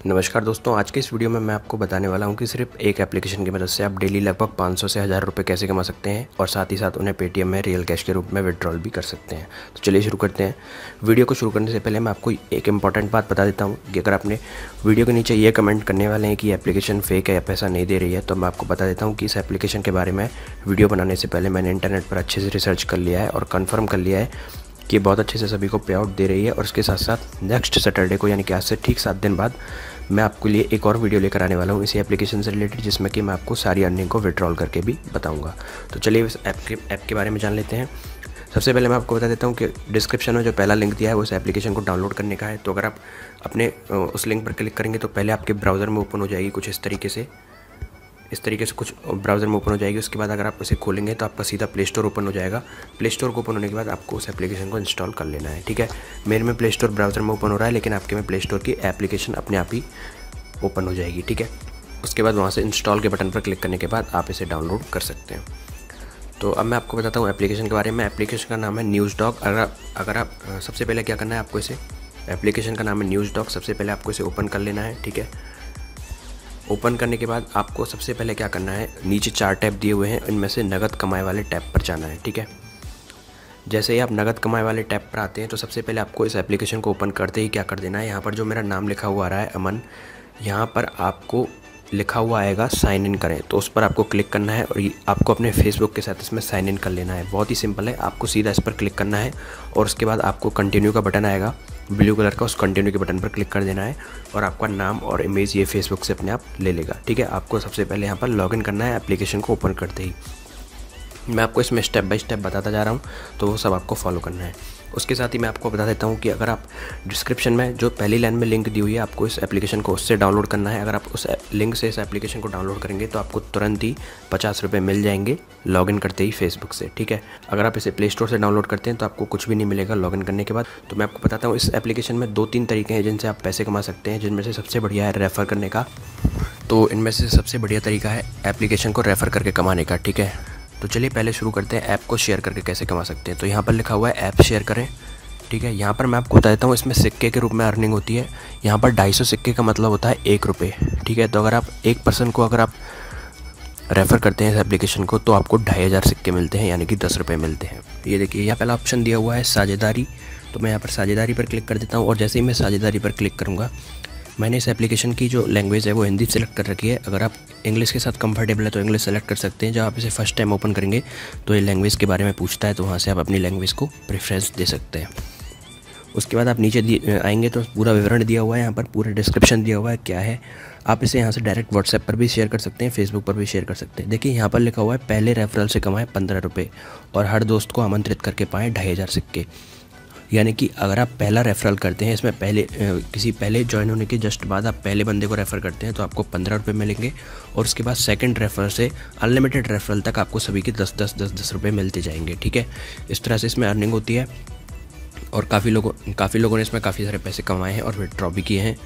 नमस्कार दोस्तों, आज के इस वीडियो में मैं आपको बताने वाला हूं कि सिर्फ एक एप्लीकेशन की मदद से आप डेली लगभग 500 से 1000 रुपये कैसे कमा सकते हैं और साथ ही साथ उन्हें पेटीएम में रियल कैश के रूप में विड्रॉल भी कर सकते हैं। तो चलिए शुरू करते हैं। वीडियो को शुरू करने से पहले मैं आपको एक इंपॉर्टेंट बात बता देता हूँ कि अगर आपने वीडियो के नीचे ये कमेंट करने वाले हैं कि एप्लीकेशन फेक है या पैसा नहीं दे रही है, तो मैं आपको बता देता हूँ कि इस एप्लीकेशन के बारे में वीडियो बनाने से पहले मैंने इंटरनेट पर अच्छे से रिसर्च कर लिया है और कन्फर्म कर लिया है कि बहुत अच्छे से सभी को पे आउट दे रही है। और इसके साथ साथ नेक्स्ट सैटरडे को यानी कि आज से ठीक 7 दिन बाद मैं आपके लिए एक और वीडियो लेकर आने वाला हूँ इसी एप्लीकेशन से रिलेटेड, जिसमें कि मैं आपको सारी अर्निंग को विड्रॉल करके भी बताऊँगा। तो चलिए इस ऐप के बारे में जान लेते हैं। सबसे पहले मैं आपको बता देता हूँ कि डिस्क्रिप्शन में जो पहला लिंक दिया है वो इस एप्लीकेशन को डाउनलोड करने का है। तो अगर आप अपने उस लिंक पर क्लिक करेंगे तो पहले आपके ब्राउज़र में ओपन हो जाएगी कुछ इस तरीके से कुछ ब्राउज़र में ओपन हो जाएगी। उसके बाद अगर आप इसे खोलेंगे तो आपका सीधा प्ले स्टोर ओपन हो जाएगा। प्ले स्टोर को ओपन होने के बाद आपको उस एप्लीकेशन को इंस्टॉल कर लेना है। ठीक है, मेरे में प्ले स्टोर ब्राउज़र में ओपन हो रहा है, लेकिन आपके में प्ले स्टोर की एप्लीकेशन अपने आप ही ओपन हो जाएगी। ठीक है, उसके बाद वहाँ से इंस्टॉल के बटन पर क्लिक करने के बाद आप इसे डाउनलोड कर सकते हैं। तो अब मैं आपको बताता हूँ एप्लीकेशन के बारे में। एप्लीकेशन का नाम है न्यूज़डॉग। अगर आप सबसे पहले क्या करना है आपको इसे, एप्लीकेशन का नाम है न्यूज़डॉग। सबसे पहले आपको इसे ओपन कर लेना है। ठीक है, ओपन करने के बाद आपको सबसे पहले क्या करना है, नीचे 4 टैब दिए हुए हैं, इनमें से नगद कमाए वाले टैब पर जाना है। ठीक है, जैसे ही आप नगद कमाए वाले टैब पर आते हैं तो सबसे पहले आपको इस एप्लीकेशन को ओपन करते ही क्या कर देना है, यहाँ पर जो मेरा नाम लिखा हुआ आ रहा है अमन, यहाँ पर आपको लिखा हुआ आएगा साइन इन करें, तो उस पर आपको क्लिक करना है और आपको अपने फेसबुक के साथ इसमें साइन इन कर लेना है। बहुत ही सिंपल है, आपको सीधा इस पर क्लिक करना है और उसके बाद आपको कंटिन्यू का बटन आएगा ब्लू कलर का, उस कंटिन्यू के बटन पर क्लिक कर देना है और आपका नाम और इमेज ये फेसबुक से अपने आप ले लेगा। ठीक है, आपको सबसे पहले यहाँ पर लॉगिन करना है एप्लीकेशन को ओपन करते ही। मैं आपको इसमें स्टेप बाय स्टेप बताता जा रहा हूँ, तो वो सब आपको फॉलो करना है। उसके साथ ही मैं आपको बता देता हूँ कि अगर आप डिस्क्रिप्शन में जो पहली लाइन में लिंक दी हुई है, आपको इस एप्लीकेशन को उससे डाउनलोड करना है। अगर आप उस लिंक से इस एप्लीकेशन को डाउनलोड करेंगे तो आपको तुरंत ही 50 रुपये मिल जाएंगे लॉगिन करते ही फेसबुक से। ठीक है, अगर आप इसे प्ले स्टोर से डाउनलोड करते हैं तो आपको कुछ भी नहीं मिलेगा लॉगिन करने के बाद। तो मैं आपको बताता हूँ, इस एप्लीकेशन में 2-3 तरीके हैं जिनसे आप पैसे कमा सकते हैं, जिनमें से सबसे बढ़िया है रेफ़र करने का। तो इनमें से सबसे बढ़िया तरीका है एप्लीकेशन को रेफ़र करके कमाने का। ठीक है, तो चलिए पहले शुरू करते हैं ऐप को शेयर करके कैसे कमा सकते हैं। तो यहाँ पर लिखा हुआ है ऐप शेयर करें। ठीक है, यहाँ पर मैं आपको बता देता हूँ, इसमें सिक्के के रूप में अर्निंग होती है। यहाँ पर 250 सिक्के का मतलब होता है 1 रुपये। ठीक है, तो अगर आप एक पर्सन को अगर आप रेफ़र करते हैं इस एप्लीकेशन को तो आपको 2500 सिक्के मिलते हैं, यानी कि 10 रुपये मिलते हैं। ये देखिए, यहाँ पहला ऑप्शन दिया हुआ है साझेदारी। तो मैं यहाँ पर साझेदारी पर क्लिक कर देता हूँ और जैसे ही मैं साझेदारी पर क्लिक करूँगा, मैंने इस एप्लीकेशन की जो लैंग्वेज है वो हिंदी सेलेक्ट कर रखी है। अगर आप इंग्लिश के साथ कंफर्टेबल है तो इंग्लिश सेलेक्ट कर सकते हैं। जब आप इसे फर्स्ट टाइम ओपन करेंगे तो ये लैंग्वेज के बारे में पूछता है, तो वहाँ से आप अपनी लैंग्वेज को प्रेफरेंस दे सकते हैं। उसके बाद आप नीचे आएंगे तो पूरा विवरण दिया हुआ है, यहाँ पर पूरा डिस्क्रिप्शन दिया हुआ है क्या है। आप इसे यहाँ से डायरेक्ट व्हाट्सएप पर भी शेयर कर सकते हैं, फेसबुक पर भी शेयर कर सकते हैं। देखिए यहाँ पर लिखा हुआ है पहले रेफरल से कमाएं 15 रुपये और हर दोस्त को आमंत्रित करके पाएँ 2500 सिक्के। यानी कि अगर आप पहला रेफरल करते हैं, इसमें पहले ज्वाइन होने के जस्ट बाद आप पहले बंदे को रेफ़र करते हैं तो आपको 15 रुपये मिलेंगे और उसके बाद सेकंड रेफरल से अनलिमिटेड रेफरल तक आपको सभी के 10 रुपये मिलते जाएंगे। ठीक है, इस तरह से इसमें अर्निंग होती है और काफ़ी लोगों ने इसमें काफ़ी सारे पैसे कमाए हैं और विड्रॉ भी किए हैं।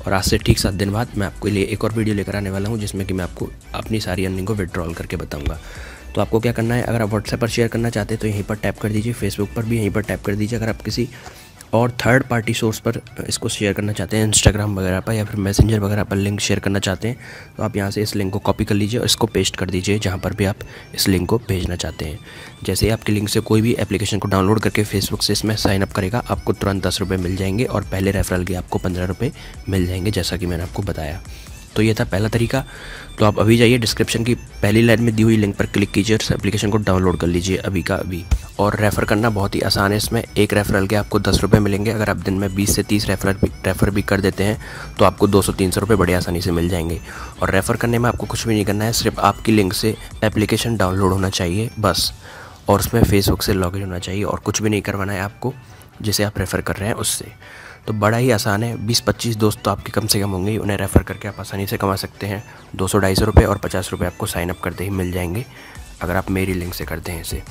और आज से ठीक 7 दिन बाद मैं आपके लिए एक और वीडियो लेकर आने वाला हूँ, जिसमें कि मैं आपको अपनी सारी अर्निंग को विड्रॉल करके बताऊँगा। तो आपको क्या करना है, अगर आप व्हाट्सएप पर शेयर करना चाहते हैं तो यहीं पर टैप कर दीजिए, फेसबुक पर भी यहीं पर टैप कर दीजिए। अगर आप किसी और थर्ड पार्टी सोर्स पर इसको शेयर करना चाहते हैं, इंस्टाग्राम वगैरह पर या फिर मैसेंजर वगैरह पर लिंक शेयर करना चाहते हैं, तो आप यहाँ से इस लिंक को कॉपी कर लीजिए और इसको पेस्ट कर दीजिए जहाँ पर भी आप इस लिंक को भेजना चाहते हैं। जैसे ही आपके लिंक से कोई भी एप्लीकेशन को डाउनलोड करके फेसबुक से इसमें साइन अप करेगा, आपको तुरंत 10 रुपये मिल जाएंगे और पहले रेफरल के आपको 15 रुपये मिल जाएंगे, जैसा कि मैंने आपको बताया। तो ये था पहला तरीका। तो आप अभी जाइए, डिस्क्रिप्शन की पहली लाइन में दी हुई लिंक पर क्लिक कीजिए और इस एप्लीकेशन को डाउनलोड कर लीजिए अभी का अभी। और रेफ़र करना बहुत ही आसान है, इसमें एक रेफरल के आपको 10 रुपये मिलेंगे। अगर आप दिन में 20 से 30 रेफ़र भी कर देते हैं तो आपको 200-300 रुपये बड़ी आसानी से मिल जाएंगे। और रेफ़र करने में आपको कुछ भी नहीं करना है, सिर्फ आपकी लिंक से एप्लीकेशन डाउनलोड होना चाहिए बस, और उसमें फेसबुक से लॉगिन होना चाहिए और कुछ भी नहीं करवाना है आपको जिसे आप रेफ़र कर रहे हैं उससे। तो बड़ा ही आसान है, 20-25 दोस्त तो आपके कम से कम होंगे, उन्हें रेफ़र करके आप आसानी से कमा सकते हैं 200-250 रुपये और 50 रुपये आपको साइन अप करते ही मिल जाएंगे अगर आप मेरी लिंक से करते हैं इसे।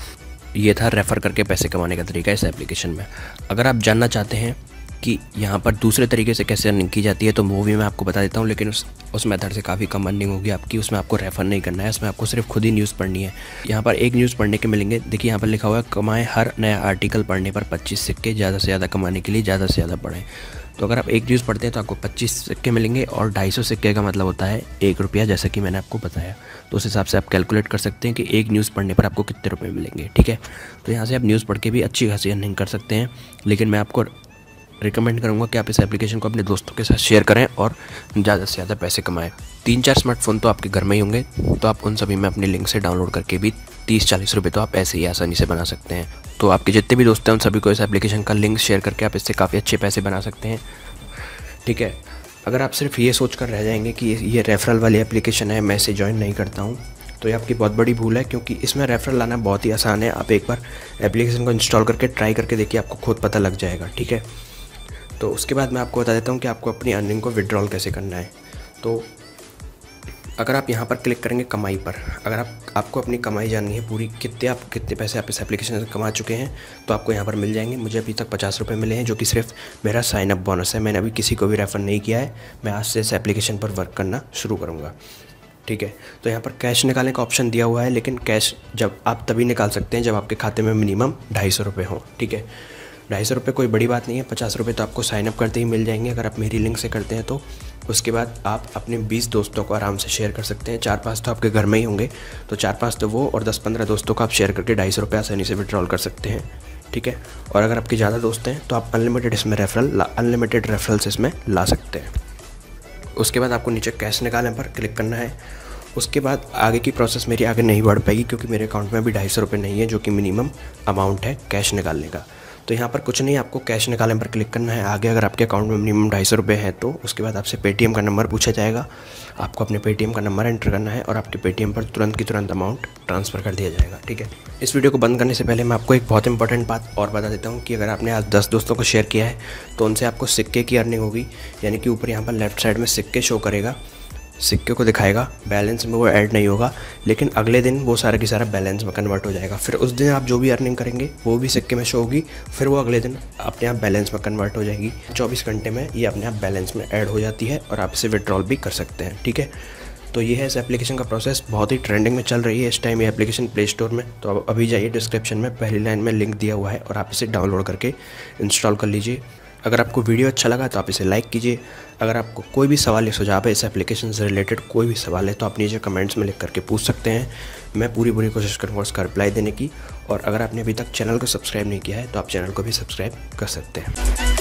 ये था रेफ़र करके पैसे कमाने का तरीका इस एप्लीकेशन में। अगर आप जानना चाहते हैं कि यहाँ पर दूसरे तरीके से कैसे अर्निंग की जाती है तो वो भी मैं आपको बता देता हूँ, लेकिन उस मेथड से काफ़ी कम अर्निंग होगी आपकी। उसमें आपको रेफ़र नहीं करना है, उसमें आपको सिर्फ खुद ही न्यूज़ पढ़नी है। यहाँ पर एक न्यूज़ पढ़ने के मिलेंगे, देखिए यहाँ पर लिखा हुआ है कमाएं हर नया आर्टिकल पढ़ने पर 25 सिक्के, ज़्यादा से ज़्यादा कमाने के लिए ज़्यादा से ज़्यादा पढ़ें। तो अगर आप एक न्यूज़ पढ़ते हैं तो आपको 25 सिक्के मिलेंगे और 250 सिक्के का मतलब होता है 1 रुपया, जैसा कि मैंने आपको बताया। तो उस हिसाब से आप कैलकुलेट कर सकते हैं कि एक न्यूज़ पढ़ने पर आपको कितने रुपये मिलेंगे, ठीक है। तो यहाँ से आप न्यूज़ पढ़ के भी अच्छी खासी अर्निंग कर सकते हैं, लेकिन मैं आपको रिकमेंड करूँगा कि आप इस एप्लीकेशन को अपने दोस्तों के साथ शेयर करें और ज़्यादा से ज़्यादा पैसे कमाएं। 3-4 स्मार्टफोन तो आपके घर में ही होंगे, तो आप उन सभी में अपने लिंक से डाउनलोड करके भी 30-40 रुपये तो आप ऐसे ही आसानी से बना सकते हैं। तो आपके जितने भी दोस्त हैं उन सभी को इस एप्लीकेशन का लिंक शेयर करके आप इससे काफ़ी अच्छे पैसे बना सकते हैं, ठीक है। अगर आप सिर्फ ये सोच कर रह जाएंगे कि ये रेफरल वाली एप्लीकेशन है, मैं इसे ज्वाइन नहीं करता हूँ, तो ये आपकी बहुत बड़ी भूल है, क्योंकि इसमें रेफरल लाना बहुत ही आसान है। आप एक बार एप्लीकेशन को इंस्टॉल करके ट्राई करके देखिए, आपको खुद पता लग जाएगा, ठीक है। तो उसके बाद मैं आपको बता देता हूँ कि आपको अपनी अर्निंग को विड्रॉल कैसे करना है। तो अगर आप यहाँ पर क्लिक करेंगे कमाई पर, अगर आपको अपनी कमाई जाननी है पूरी, कितने पैसे आप इस एप्लीकेशन से कमा चुके हैं, तो आपको यहाँ पर मिल जाएंगे। मुझे अभी तक 50 रुपये मिले हैं, जो कि सिर्फ मेरा साइन अप बोनस है। मैंने अभी किसी को भी रेफ़र नहीं किया है, मैं आज से इस एप्लीकेशन पर वर्क करना शुरू करूँगा, ठीक है। तो यहाँ पर कैश निकालने का ऑप्शन दिया हुआ है, लेकिन कैश जब आप तभी निकाल सकते हैं जब आपके खाते में मिनिमम 250 रुपये हों, ठीक है। 250 रुपये कोई बड़ी बात नहीं है, 50 रुपये तो आपको साइन अप करते ही मिल जाएंगे अगर आप मेरी लिंक से करते हैं तो। उसके बाद आप अपने 20 दोस्तों को आराम से शेयर कर सकते हैं। 4-5 तो आपके घर में ही होंगे, तो 4-5 तो वो और 10-15 दोस्तों को आप शेयर करके 250 रुपये आसानी से विड्रॉल कर सकते हैं, ठीक है। और अगर आपके ज़्यादा दोस्त हैं तो आप अनलिमिटेड रेफरल्स इसमें ला सकते हैं। उसके बाद आपको नीचे कैश निकालने पर क्लिक करना है। उसके बाद आगे की प्रोसेस मेरी आगे नहीं बढ़ पाएगी, क्योंकि मेरे अकाउंट में अभी 250 रुपये नहीं है, जो कि मिनिमम अमाउंट है कैश निकालने का। तो यहाँ पर कुछ नहीं, आपको कैश निकालने पर क्लिक करना है। आगे अगर आपके अकाउंट में मिनिमम 250 रुपये है तो उसके बाद आपसे पेटीएम का नंबर पूछा जाएगा। आपको अपने पेटीएम का नंबर एंटर करना है और आपके पेटीएम पर तुरंत की तुरंत अमाउंट ट्रांसफ़र कर दिया जाएगा, ठीक है। इस वीडियो को बंद करने से पहले मैं आपको एक बहुत इंपॉर्टेंट बात और बता देता हूँ कि अगर आपने आज 10 दोस्तों को शेयर किया है तो उनसे आपको सिक्के की अर्निंग होगी, यानी कि ऊपर यहाँ पर लेफ्ट साइड में सिक्के शो करेगा, सिक्के को दिखाएगा, बैलेंस में वो ऐड नहीं होगा, लेकिन अगले दिन वो सारा की सारा बैलेंस में कन्वर्ट हो जाएगा। फिर उस दिन आप जो भी अर्निंग करेंगे वो भी सिक्के में शो होगी, फिर वो अगले दिन अपने आप बैलेंस में कन्वर्ट हो जाएगी। 24 घंटे में ये अपने आप बैलेंस में ऐड हो जाती है और आप इसे विड्रॉल भी कर सकते हैं, ठीक है। तो ये है इस एप्लीकेशन का प्रोसेस, बहुत ही ट्रेंडिंग में चल रही है इस टाइम ये एप्लीकेशन प्ले स्टोर में। तो अब अभी जाइए, डिस्क्रिप्शन में पहली लाइन में लिंक दिया हुआ है और आप इसे डाउनलोड करके इंस्टॉल कर लीजिए। अगर आपको वीडियो अच्छा लगा तो आप इसे लाइक कीजिए। अगर आपको कोई भी सवाल या सुझाव है इस एप्लीकेशन से रिलेटेड, कोई भी सवाल है तो आप नीचे कमेंट्स में लिख करके पूछ सकते हैं। मैं पूरी कोशिश करूँगा उसका रिप्लाई देने की। और अगर आपने अभी तक चैनल को सब्सक्राइब नहीं किया है तो आप चैनल को भी सब्सक्राइब कर सकते हैं।